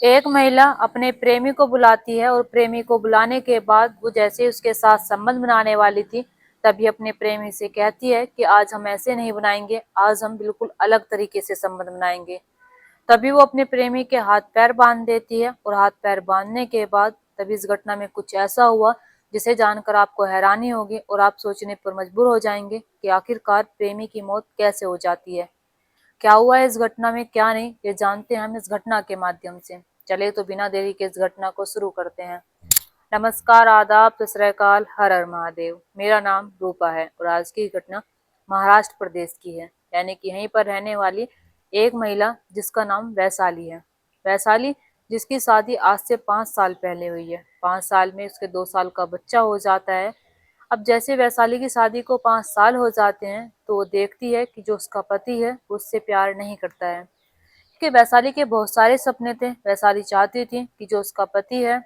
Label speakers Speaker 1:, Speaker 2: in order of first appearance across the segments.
Speaker 1: एक महिला अपने प्रेमी को बुलाती है और प्रेमी को बुलाने के बाद वो जैसे ही उसके साथ संबंध बनाने वाली थी, तभी अपने प्रेमी से कहती है कि आज हम ऐसे नहीं बनाएंगे, आज हम बिल्कुल अलग तरीके से संबंध बनाएंगे। तभी वो अपने प्रेमी के हाथ पैर बांध देती है और हाथ पैर बांधने के बाद तभी इस घटना में कुछ ऐसा हुआ जिसे जानकर आपको हैरानी होगी और आप सोचने पर मजबूर हो जाएंगे कि आखिरकार प्रेमी की मौत कैसे हो जाती है। क्या हुआ है इस घटना में, क्या नहीं, ये जानते हैं हम इस घटना के माध्यम से। चले तो बिना देरी के इस घटना को शुरू करते हैं। नमस्कार, आदाब, सत श्री अकाल, हर हर महादेव। मेरा नाम रूपा है और आज की घटना महाराष्ट्र प्रदेश की है, यानी कि यहीं पर रहने वाली एक महिला जिसका नाम वैशाली है। वैशाली जिसकी शादी आज से 5 साल पहले हुई है। 5 साल में उसके 2 साल का बच्चा हो जाता है। अब जैसे वैशाली की शादी को 5 साल हो जाते हैं तो वो देखती है कि जो उसका पति है वो उससे प्यार नहीं करता है। कि वैशाली के बहुत सारे सपने थे। वैशाली चाहती थी कि जो उसका पति है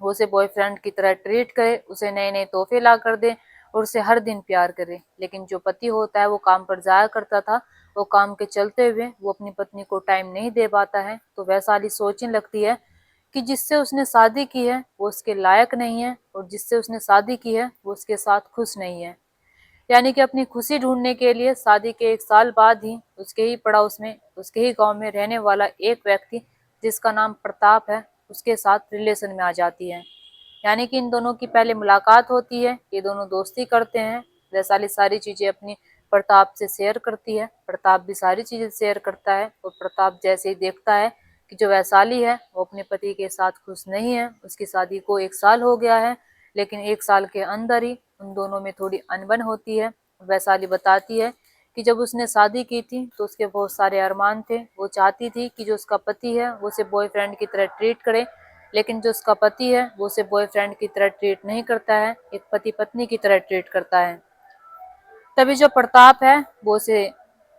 Speaker 1: वो उसे बॉयफ्रेंड की तरह ट्रीट करे, उसे नए नए तोहफे ला कर दे और उसे हर दिन प्यार करे। लेकिन जो पति होता है वो काम पर जाया करता था। वो काम के चलते हुए वो अपनी पत्नी को टाइम नहीं दे पाता है। तो वैशाली सोचने लगती है कि जिससे उसने शादी की है वो उसके लायक नहीं है और जिससे उसने शादी की है वो उसके साथ खुश नहीं है। यानी कि अपनी खुशी ढूंढने के लिए शादी के 1 साल बाद ही उसके ही पड़ोस में, उसके ही गांव में रहने वाला एक व्यक्ति जिसका नाम प्रताप है, उसके साथ रिलेशन में आ जाती है। यानी कि इन दोनों की पहले मुलाकात होती है, ये दोनों दोस्ती करते हैं। वैशाली सारी चीजें अपनी प्रताप से शेयर करती है, प्रताप भी सारी चीजें शेयर करता है। और प्रताप जैसे ही देखता है कि जो वैशाली है वो अपने पति के साथ खुश नहीं है, उसकी शादी को 1 साल हो गया है, लेकिन 1 साल के अंदर ही उन दोनों में थोड़ी अनबन होती है। वैशाली बताती है कि जब उसने शादी की थी तो उसके बहुत सारे अरमान थे। वो चाहती थी कि जो उसका पति है वो उसे बॉयफ्रेंड की तरह ट्रीट करे, लेकिन जो उसका पति है वो उसे बॉयफ्रेंड की तरह ट्रीट नहीं करता है, एक पति पत्नी की तरह ट्रीट करता है। तभी जो प्रताप है वो उसे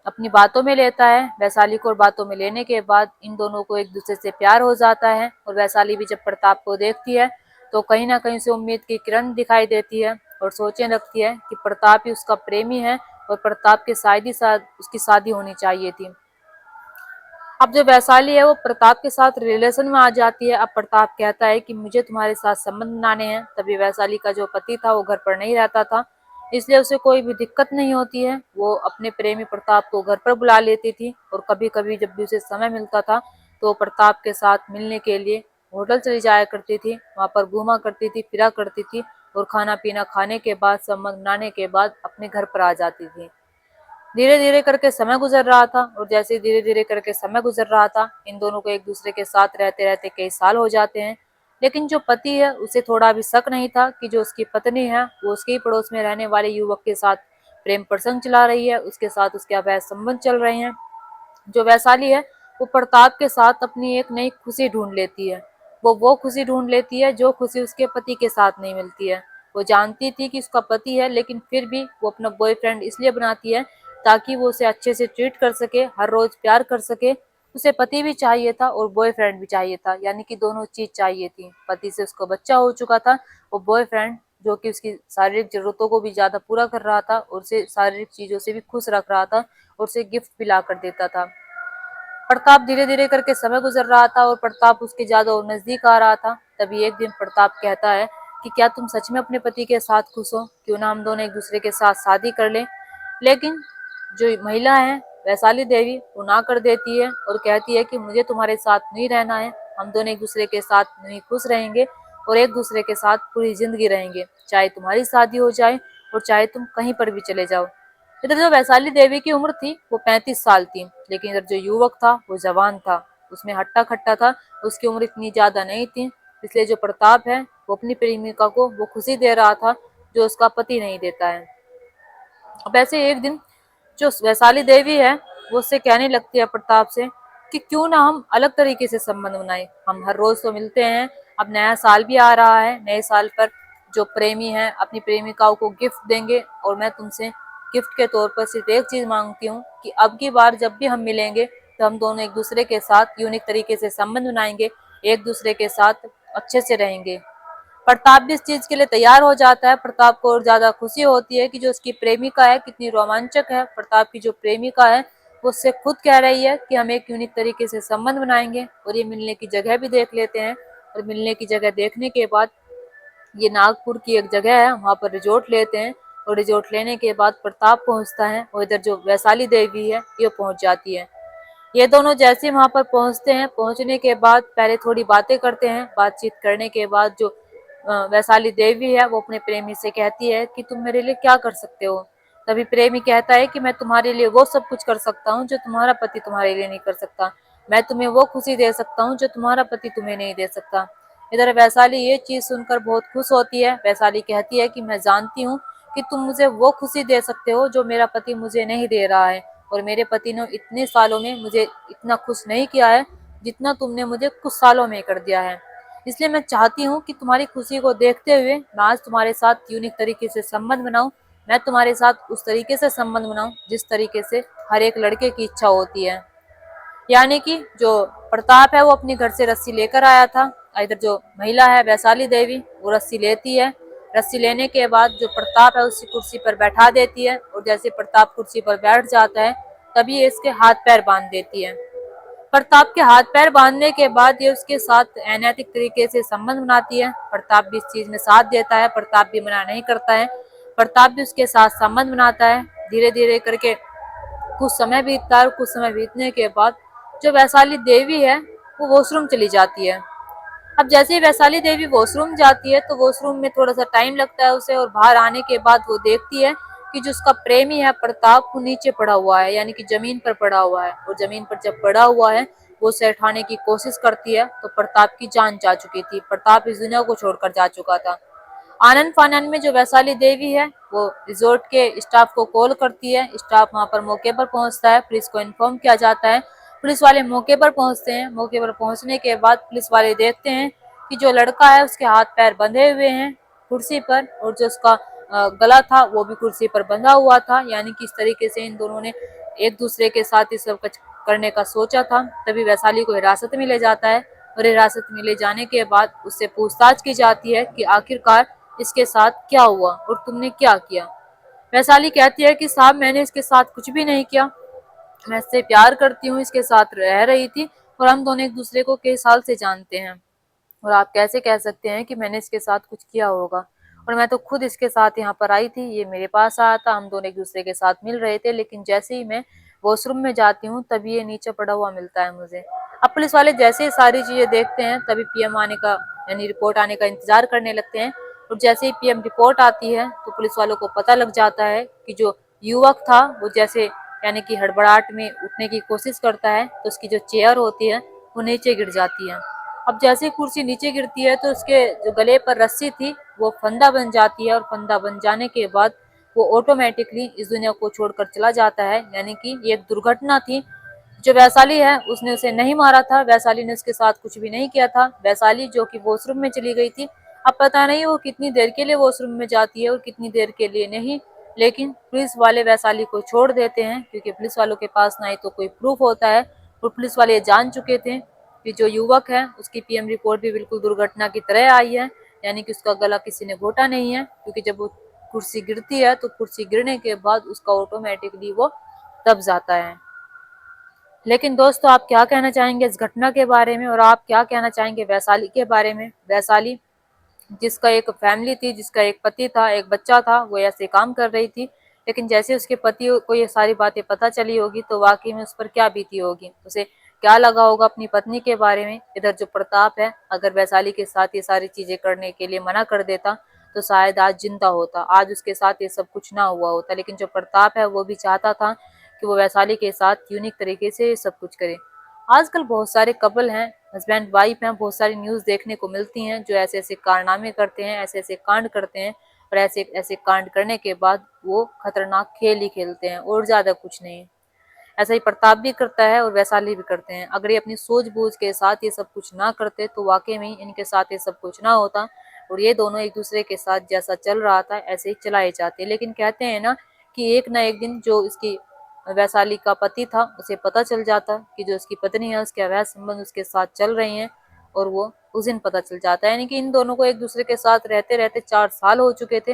Speaker 1: अपनी बातों में लेता है, वैशाली को। और बातों में लेने के बाद इन दोनों को एक दूसरे से प्यार हो जाता है। और वैशाली भी जब प्रताप को देखती है तो कहीं ना कहीं से उम्मीद की किरण दिखाई देती है और सोचने लगती है कि प्रताप ही उसका प्रेमी है और प्रताप के साथ ही साथ उसकी शादी होनी चाहिए थी। अब जो वैशाली है वो प्रताप के साथ रिलेशन में आ जाती है। अब प्रताप कहता है कि मुझे तुम्हारे साथ संबंध बनाने हैं। तभी वैशाली का जो पति था वो घर पर नहीं रहता था, इसलिए उसे कोई भी दिक्कत नहीं होती है। वो अपने प्रेमी प्रताप को घर पर बुला लेती थी और कभी कभी जब भी उसे समय मिलता था तो वो प्रताप के साथ मिलने के लिए होटल चली जाया करती थी, वहां पर घूमा करती थी, फिरा करती थी और खाना पीना खाने के बाद, संबंध बनाने के बाद अपने घर पर आ जाती थी। धीरे धीरे करके समय गुजर रहा था और जैसे धीरे धीरे करके समय गुजर रहा था, इन दोनों को एक दूसरे के साथ रहते रहते कई साल हो जाते हैं। लेकिन जो पति है उसे थोड़ा भी शक नहीं था कि जो उसकी पत्नी है वो उसके ही पड़ोस में रहने वाले युवक के साथ प्रेम प्रसंग चला रही है, उसके साथ उसके अवैध संबंध चल रहे हैं। जो वैशाली है वो प्रताप के साथ अपनी एक नई खुशी ढूंढ लेती है। वो खुशी ढूंढ लेती है जो खुशी उसके पति के साथ नहीं मिलती है। वो जानती थी कि उसका पति है, लेकिन फिर भी वो अपना बॉयफ्रेंड इसलिए बनाती है ताकि वो उसे अच्छे से ट्रीट कर सके, हर रोज प्यार कर सके। उसे पति भी चाहिए था और बॉयफ्रेंड भी चाहिए था, यानी कि दोनों चीज चाहिए थी। पति से उसको बच्चा हो चुका था, वो बॉयफ्रेंड जो कि उसकी शारीरिक जरूरतों को भी ज्यादा पूरा कर रहा था और उसे शारीरिक चीजों से भी खुश रख रहा था और उसे गिफ्ट भी ला कर देता था। प्रताप धीरे धीरे करके समय गुजर रहा था और प्रताप उसके ज्यादा और नजदीक आ रहा था। तभी एक दिन प्रताप कहता है कि क्या तुम सच में अपने पति के साथ खुश हो, क्यों ना हम दोनों एक दूसरे के साथ शादी कर लें। लेकिन जो महिला है वैशाली देवी वो ना कर देती है और कहती है कि मुझे तुम्हारे साथ नहीं रहना है, हम दोनों एक दूसरे के साथ नहीं खुश रहेंगे और एक दूसरे के साथ पूरी जिंदगी रहेंगे, चाहे तुम्हारी शादी हो जाए और चाहे तुम कहीं पर भी चले जाओ। इधर जो वैशाली देवी की उम्र थी वो 35 साल थी, लेकिन इधर जो युवक था वो जवान था, उसमें हट्टा खट्टा था, उसकी उम्र इतनी ज्यादा नहीं थी। इसलिए जो प्रताप है वो अपनी प्रेमिका को वो खुशी दे रहा था जो उसका पति नहीं देता है। अब ऐसे एक दिन जो वैशाली देवी है वो उससे कहने लगती है प्रताप से कि क्यों ना हम अलग तरीके से संबंध बनाए, हम हर रोज तो मिलते हैं, अब नया साल भी आ रहा है, नए साल पर जो प्रेमी है अपनी प्रेमिकाओं को गिफ्ट देंगे और मैं तुमसे गिफ्ट के तौर पर सिर्फ एक चीज मांगती हूँ कि अब की बार जब भी हम मिलेंगे तो हम दोनों एक दूसरे के साथ यूनिक तरीके से संबंध बनाएंगे, एक दूसरे के साथ अच्छे से रहेंगे। प्रताप भी इस चीज के लिए तैयार हो जाता है। प्रताप को और ज्यादा खुशी होती है कि जो उसकी प्रेमिका है कितनी रोमांचक है। प्रताप की जो प्रेमिका है वो उससे खुद कह रही है कि हम एक यूनिक तरीके से संबंध बनाएंगे और ये मिलने की जगह भी देख लेते हैं। और मिलने की जगह देखने के बाद ये नागपुर की एक जगह है, वहां पर रिजोर्ट लेते हैं। और रिजोर्ट लेने के बाद प्रताप पहुंचता है और इधर जो वैशाली देवी है ये पहुंच जाती है। ये दोनों जैसे वहां पर पहुंचते हैं, पहुंचने के बाद पहले थोड़ी बातें करते हैं। बातचीत करने के बाद जो वैशाली देवी है वो अपने प्रेमी से कहती है कि तुम मेरे लिए क्या कर सकते हो। तभी प्रेमी कहता है कि मैं तुम्हारे लिए वो सब कुछ कर सकता हूँ जो तुम्हारा पति तुम्हारे लिए नहीं कर सकता। मैं तुम्हें वो खुशी दे सकता हूँ जो तुम्हारा पति तुम्हें नहीं दे सकता। इधर वैशाली ये चीज सुनकर बहुत खुश होती है। वैशाली कहती है कि मैं जानती हूँ कि तुम मुझे वो खुशी दे सकते हो जो मेरा पति मुझे नहीं दे रहा है, और मेरे पति ने इतने सालों में मुझे इतना खुश नहीं किया है जितना तुमने मुझे कुछ सालों में कर दिया है। इसलिए मैं चाहती हूँ कि तुम्हारी खुशी को देखते हुए मैं आज तुम्हारे साथ यूनिक तरीके से संबंध बनाऊं। मैं तुम्हारे साथ उस तरीके से संबंध बनाऊं जिस तरीके से हर एक लड़के की इच्छा होती है। यानी कि जो प्रताप है वो अपने घर से रस्सी लेकर आया था। इधर जो महिला है वैशाली देवी वो रस्सी लेती है। रस्सी लेने के बाद जो प्रताप है उसी कुर्सी पर बैठा देती है, और जैसे प्रताप कुर्सी पर बैठ जाता है तभी ये इसके हाथ पैर बांध देती है। प्रताप के हाथ पैर बांधने के बाद ये उसके साथ अनैतिक तरीके से संबंध बनाती है। प्रताप भी इस चीज में साथ देता है, प्रताप भी मना नहीं करता है। प्रताप भी उसके साथ संबंध बनाता है। धीरे धीरे करके कुछ समय बीतता है, और कुछ समय बीतने के बाद जो वैशाली देवी है वो वॉशरूम चली जाती है। अब जैसे ही वैशाली देवी वॉशरूम जाती है तो वॉशरूम में थोड़ा सा टाइम लगता है उसे, और बाहर आने के बाद वो देखती है कि जो उसका प्रेमी है प्रताप वो नीचे पड़ा हुआ है, यानी कि जमीन पर पड़ा हुआ है। और जमीन पर जब पड़ा हुआ है वो उसे उठाने की कोशिश करती है तो प्रताप की जान जा चुकी थी। प्रताप इस दुनिया को छोड़कर जा चुका था। आनंद फानन में जो वैशाली देवी है वो रिजोर्ट के स्टाफ को कॉल करती है। स्टाफ वहां पर मौके पर पहुंचता है, पुलिस को इन्फॉर्म किया जाता है। पुलिस वाले मौके पर पहुंचते हैं। मौके पर पहुंचने के बाद पुलिस वाले देखते हैं कि जो लड़का है उसके हाथ पैर बंधे हुए हैं कुर्सी पर, और जो उसका गला था वो भी कुर्सी पर बंधा हुआ था। यानी कि इस तरीके से इन दोनों ने एक दूसरे के साथ ये सब कुछ करने का सोचा था। तभी वैशाली को हिरासत में ले जाता है, और हिरासत में ले जाने के बाद उससे पूछताछ की जाती है कि आखिरकार इसके साथ क्या हुआ और तुमने क्या किया। वैशाली कहती है कि साहब मैंने इसके साथ कुछ भी नहीं किया, मैं इससे प्यार करती हूँ, इसके साथ रह रही थी, और हम दोनों एक दूसरे को कई साल से जानते हैं। और आप कैसे कह सकते हैं कि मैंने इसके साथ कुछ किया होगा। और मैं तो खुद इसके साथ यहाँ पर आई थी, ये मेरे पास आया था, हम दोनों एक दूसरे के साथ मिल रहे थे, लेकिन जैसे ही मैं वॉशरूम में जाती हूँ तभी ये नीचे पड़ा हुआ मिलता है मुझे। अब पुलिस वाले जैसे ही सारी चीजें देखते हैं तभी पीएम आने का यानी रिपोर्ट आने का इंतजार करने लगते हैं। और जैसे ही पीएम रिपोर्ट आती है तो पुलिस वालों को पता लग जाता है कि जो युवक था वो जैसे यानी कि हड़बड़ाहट में उठने की कोशिश करता है तो उसकी जो चेयर होती है वो नीचे गिर जाती है। अब जैसे कुर्सी नीचे गिरती है तो उसके जो गले पर रस्सी थी वो फंदा बन जाती है, और फंदा बन जाने के बाद वो ऑटोमेटिकली इस दुनिया को छोड़कर चला जाता है। यानी कि ये एक दुर्घटना थी। जो वैशाली है उसने उसे नहीं मारा था, वैशाली ने उसके साथ कुछ भी नहीं किया था। वैशाली जो कि वॉशरूम में चली गई थी, अब पता नहीं वो कितनी देर के लिए वॉशरूम में जाती है और कितनी देर के लिए नहीं, लेकिन पुलिस वाले वैशाली को छोड़ देते हैं क्योंकि पुलिस वालों के पास ना ही तो कोई प्रूफ होता है, और पुलिस वाले जान चुके थे कि जो युवक है उसकी पीएम रिपोर्ट भी बिल्कुल दुर्घटना की तरह आई है। यानी कि उसका गला किसी ने घोटा नहीं है, क्योंकि जब वो कुर्सी गिरती है तो कुर्सी गिरने के बाद उसका ऑटोमेटिकली वो दब जाता है। लेकिन दोस्तों आप क्या कहना चाहेंगे इस घटना के बारे में, और आप क्या कहना चाहेंगे वैशाली के बारे में। वैशाली जिसका एक फैमिली थी, जिसका एक पति था, एक बच्चा था, वो ऐसे काम कर रही थी, लेकिन जैसे उसके पति को ये सारी बातें पता चली होगी तो वाकई में उस पर क्या बीती होगी, उसे क्या लगा होगा अपनी पत्नी के बारे में। इधर जो प्रताप है अगर वैशाली के साथ ये सारी चीजें करने के लिए मना कर देता तो शायद आज जिंदा होता, आज उसके साथ ये सब कुछ ना हुआ होता। लेकिन जो प्रताप है वो भी चाहता था कि वो वैशाली के साथ यूनिक तरीके से सब कुछ करे। आजकल बहुत सारे कपल हैं, हस्बैंड वाइफ हैं, बहुत सारी न्यूज़ देखने को मिलती हैं जो ऐसे ऐसे कारनामे करते हैं, ऐसे ऐसे कांड करते हैं, और ऐसे ऐसे कांड करने के बाद वो खतरनाक खेल ही खेलते हैं और ज्यादा कुछ नहीं। ऐसा ही प्रताप भी करता है और वैशाली भी करते हैं। अगर ये अपनी सूझबूझ के साथ ये सब कुछ ना करते तो वाकई में इनके साथ ये सब कुछ ना होता, और ये दोनों एक दूसरे के साथ जैसा चल रहा था ऐसे ही चलाए जाते। लेकिन कहते हैं ना कि एक ना एक दिन जो इसकी वैशाली का पति था उसे पता चल जाता कि जो उसकी पत्नी है उसके अवैध संबंध उसके साथ चल रहे हैं, और वो उस दिन पता चल जाता है। यानी कि इन दोनों को एक दूसरे के साथ रहते रहते 4 साल हो चुके थे।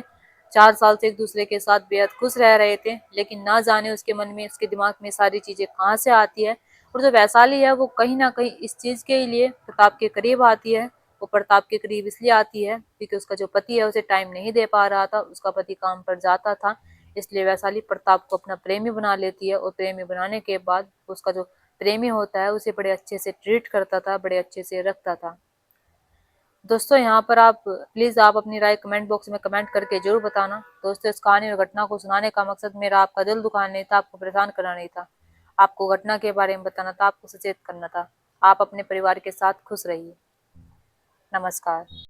Speaker 1: 4 साल से एक दूसरे के साथ बेहद खुश रह रहे थे, लेकिन ना जाने उसके मन में, उसके दिमाग में सारी चीजें कहाँ से आती है। और जो वैशाली है वो कहीं ना कहीं इस चीज के लिए प्रताप के करीब आती है। वो प्रताप के करीब इसलिए आती है क्योंकि उसका जो पति है उसे टाइम नहीं दे पा रहा था, उसका पति काम पर जाता था। इसलिए वैशाली प्रताप को अपना प्रेमी बना लेती है, और प्रेमी बनाने के बाद उसका जो प्रेमी होता है उसे बड़े अच्छे से ट्रीट करता था, बड़े अच्छे से रखता था। दोस्तों यहाँ पर आप प्लीज आप अपनी राय कमेंट बॉक्स में कमेंट करके जरूर बताना। दोस्तों इस कहानी और घटना को सुनाने का मकसद मेरा आपका दिल दुखाना नहीं था, आपको परेशान करना नहीं था, आपको घटना के बारे में बताना था, आपको सचेत करना था। आप अपने परिवार के साथ खुश रहिए। नमस्कार।